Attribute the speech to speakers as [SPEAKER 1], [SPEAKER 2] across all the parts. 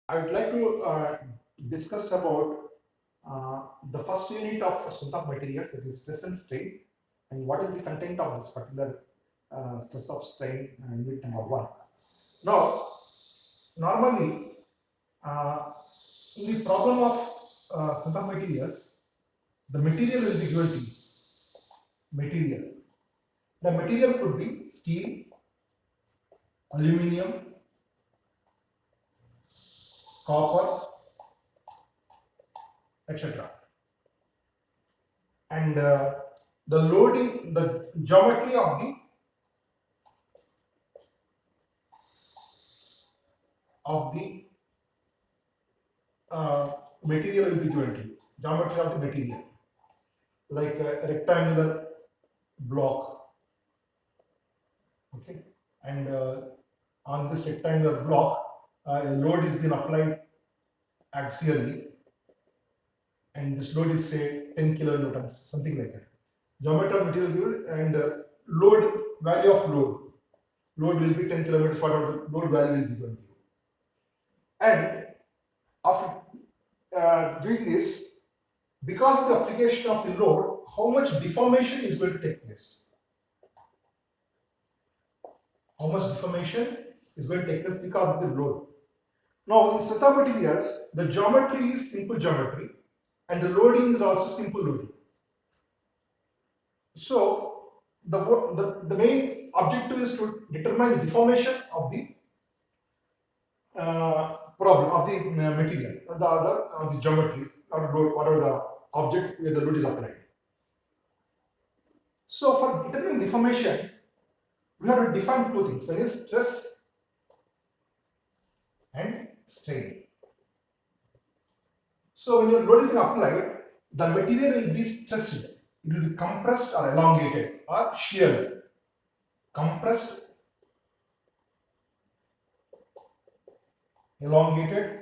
[SPEAKER 1] I would like to discuss about the first unit of strength of materials, that is stress and strain, and what is the content of this particular stress of strain unit number one. Now, normally, uh, in the problem of strength of materials, the material will be given to you. Material. The material could be steel, aluminium, copper, etc. And the loading, the geometry of the uh, material will be given to you. Geometry of the material, like a rectangular block. Okay, and on this rectangular block, a load is being applied axially, and this load is say 10 kilonewtons, something like that. Geometry of material given, and load value of load will be 10 kilometers. Whatever the load value will be given to you, and after doing this, because of the application of the load, how much deformation is going to take place? How much deformation is going to take place because of the load? Now, in strength of materials, the geometry is simple geometry, and the loading is also simple loading. So, the main objective is to determine the deformation of the problem of the material, the other the geometry or load, whatever the object where the load is applied. So, for determining deformation, we have to define two things. One is stress and strain. So when your load is applied, the material will be stressed. It will be compressed or elongated or sheared. Compressed, elongated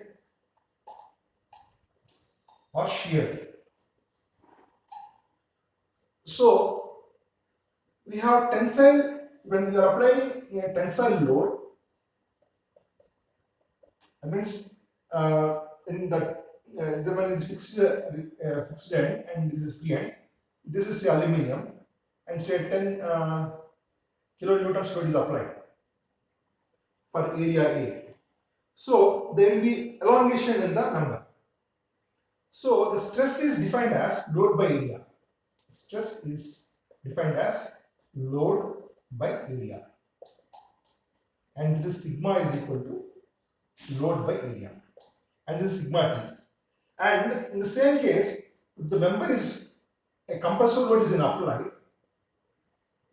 [SPEAKER 1] or sheared. So we have tensile. When we are applying a tensile load, that means in the one is fixed end and this is free end. This is the aluminium, and say 10 kilonewtons load is applied for area A. So there will be elongation in the number. So the stress is defined as load by area. Stress is defined as load by area, and this is sigma is equal to load by area, and this is sigma t. And in the same case, if the member is a compressor load is applied,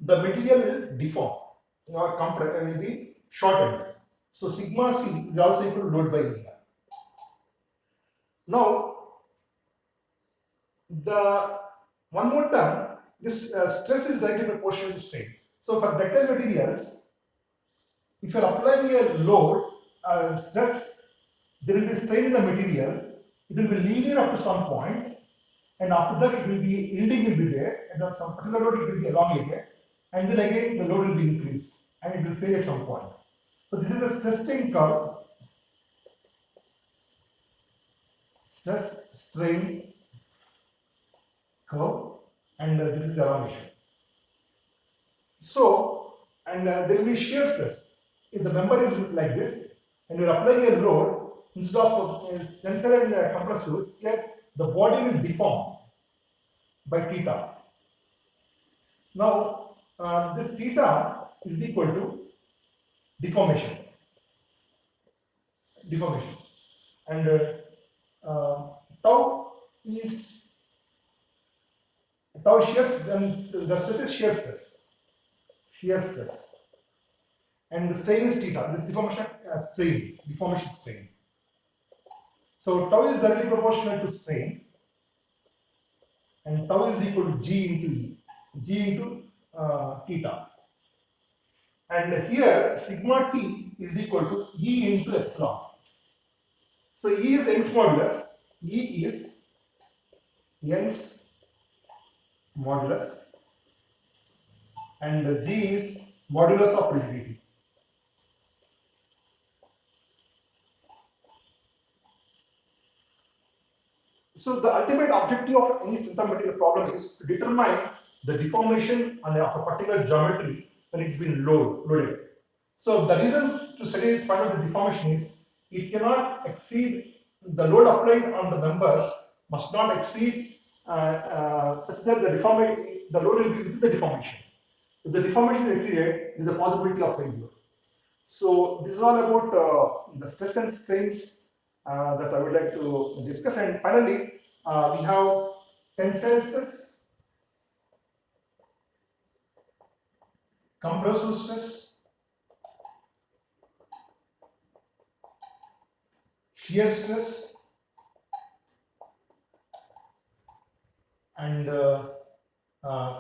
[SPEAKER 1] the material will deform or will be shortened. So sigma c is also equal to load by area. Now, the one more term, this stress is directly proportional to strain. So for ductile materials, if you are applying a load, stress, there will be strain in the material. It will be linear up to some point, and after that it will be yielding will be there, and then some particular load it will be elongated, and then again the load will be increased, and it will fail at some point. So this is the stress strain curve. Stress strain curve, and this is elongation. So, and there will be shear stress. If the member is like this, and you are applying a load, instead of tensile and compressive, here the body will deform by theta. Now, this theta is equal to deformation. Deformation. And tau is tau shear, then the stress is shear stress. Shear stress. And the strain is theta. This deformation strain. Deformation strain. So tau is directly proportional to strain, and tau is equal to G into E, G into theta. And here sigma t is equal to E into epsilon. So E is Young's modulus, E is Young's modulus, and G is modulus of rigidity. So the ultimate objective of any strength of material problem is to determine the deformation of a particular geometry when it's been loaded. So the reason to find out the deformation is it cannot exceed the load applied on the members must not exceed such that the load will be within the deformation. If the deformation is exceeded, there is a possibility of failure. So this is all about the stress and strains that I would like to discuss. And finally, we have tensile stress, compressive stress, shear stress, and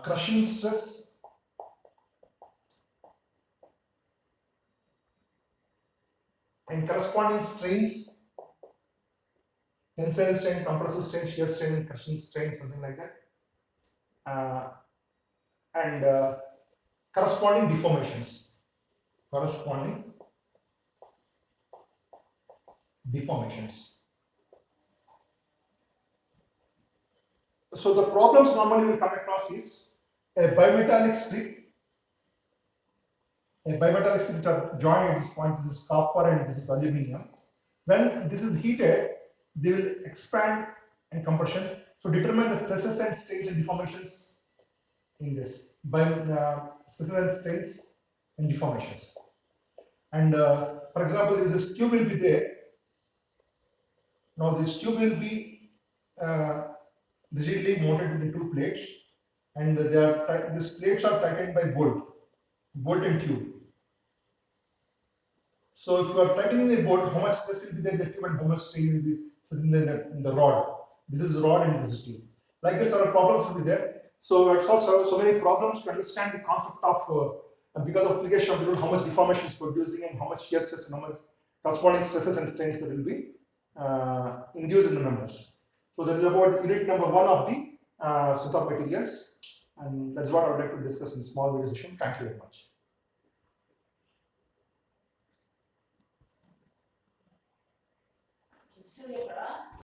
[SPEAKER 1] crushing stress, and corresponding strains, tensile strain, compressive strain, shear strain, crushing strain, something like that, and corresponding deformations. So the problems normally will come across is a bimetallic strip which are joined at this point. This is copper and this is aluminium. When this is heated, they will expand and compression. So determine the stresses and strains and deformations in this by stresses and strains and deformations. And for example, this tube will be there. Now this tube will be rigidly mounted into two plates, and these plates are tightened by bolt and tube. So if you are tightening the bolt, how much stress will be there in the tube and how much strain will be in the rod. This is rod and this is tube. Like this, our problems will be there. So it's also so many problems to understand the concept of because of application of the how much deformation is producing and how much shear stress and how much corresponding stresses and strains that will be induced in the members. So that is about unit number 1 of the strength of materials, and that's what I would like to discuss in this small video session. Thank you very much.
[SPEAKER 2] It's